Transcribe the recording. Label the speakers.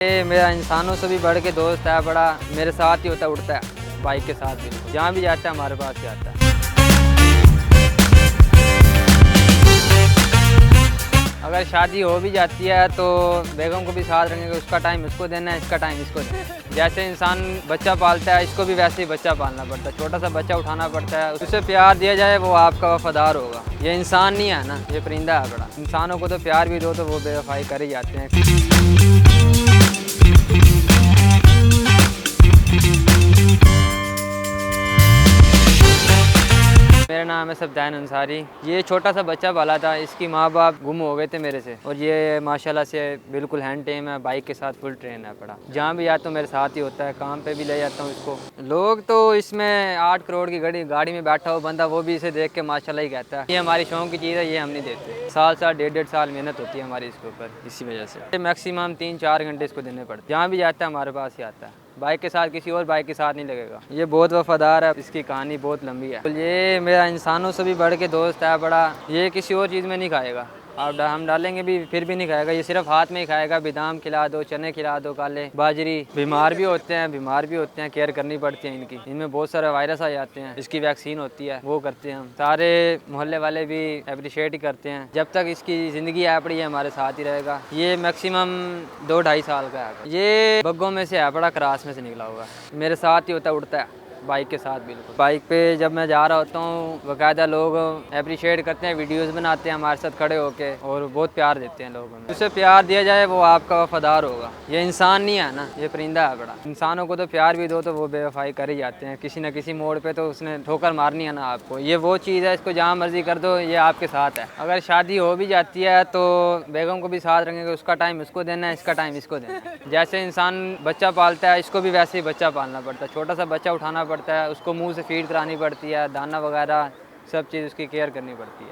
Speaker 1: ये मेरा इंसानों से भी बढ़ के दोस्त है, बड़ा मेरे साथ ही होता है, उठता है बाइक के साथ भी, जहाँ भी जाता है हमारे पास ही आता है। अगर शादी हो भी जाती है तो बेगम को भी साथ रखेंगे, उसका टाइम उसको देना है, इसका टाइम इसको देना है। जैसे इंसान बच्चा पालता है, इसको भी वैसे ही बच्चा पालना पड़ता है, छोटा सा बच्चा उठाना पड़ता है, उसे प्यार दिया जाए वो आपका वफादार होगा। ये इंसान नहीं है ना, ये परिंदा है बड़ा। इंसानों को तो प्यार भी दो तो वो बेवफाई कर ही जाते हैं। मेरा नाम है सफदान अंसारी। ये छोटा सा बच्चा पाला था, इसकी माँ बाप गुम हो गए थे मेरे से, और ये माशाल्लाह से बिल्कुल हैंड टेम है, बाइक के साथ फुल ट्रेन है पड़ा। जहाँ भी जाता हूँ मेरे साथ ही होता है, काम पे भी ले जाता हूँ इसको। लोग तो इसमें 8 करोड़ की गाड़ी में बैठा हुआ बंदा, वो भी इसे देख के माशाल्लाह ही कहता है ये हमारी शौक की चीज़ है, ये हम नहीं देते। साल 1.5 साल मेहनत होती है हमारी इसके ऊपर, इसी वजह से मैक्सिमम 3-4 घंटे इसको देने पड़ते। जहाँ भी जाता है हमारे पास ही आता है, बाइक के साथ किसी और बाइक के साथ नहीं लगेगा। ये बहुत वफादार है, इसकी कहानी बहुत लंबी है। ये मेरा इंसानों से भी बढ़ के दोस्त है बड़ा। ये किसी और चीज़ में नहीं खाएगा, आप हम डालेंगे भी फिर भी नहीं खाएगा, ये सिर्फ हाथ में ही खाएगा। बादाम खिला दो, चने खिला दो, काले बाजरी। बीमार भी होते हैं, केयर करनी पड़ती है इनकी। इनमें बहुत सारे वायरस आ जाते हैं, इसकी वैक्सीन होती है, वो करते हैं हम। सारे मोहल्ले वाले भी अप्रिशिएट ही करते हैं। जब तक इसकी ज़िंदगी है पड़ी है हमारे साथ ही रहेगा। ये मैक्सिमम 2-2.5 साल का है। ये बग्गों में से है बड़ा, क्रास में से निकला हुआ है, मेरे साथ ही होता है, उड़ता है बाइक के साथ बिल्कुल। बाइक पे जब मैं जा रहा होता हूँ, बाकायदा लोग अप्रिशिएट करते हैं, वीडियोस बनाते हैं हमारे साथ खड़े होके, और बहुत प्यार देते हैं लोगों में। उसे प्यार दिया जाए वो आपका वफादार होगा। ये इंसान नहीं है ना, ये परिंदा है बड़ा। इंसानों को तो प्यार भी दो तो वो बेवफाई कर ही जाते हैं, किसी न किसी मोड़ पे तो उसने ठोकर मारनी है ना आपको। ये वो चीज़ है, इसको जहाँ मर्जी कर दो, ये आपके साथ है। अगर शादी हो भी जाती है तो बेगम को भी साथ रखेंगे, उसका टाइम उसको देना है, इसका टाइम इसको देना है। जैसे इंसान बच्चा पालता है, इसको भी वैसे ही बच्चा पालना पड़ता है, छोटा सा बच्चा उठाना पड़ता है, उसको मुंह से फीड करानी पड़ती है, दाना वगैरह सब चीज़ उसकी केयर करनी पड़ती है।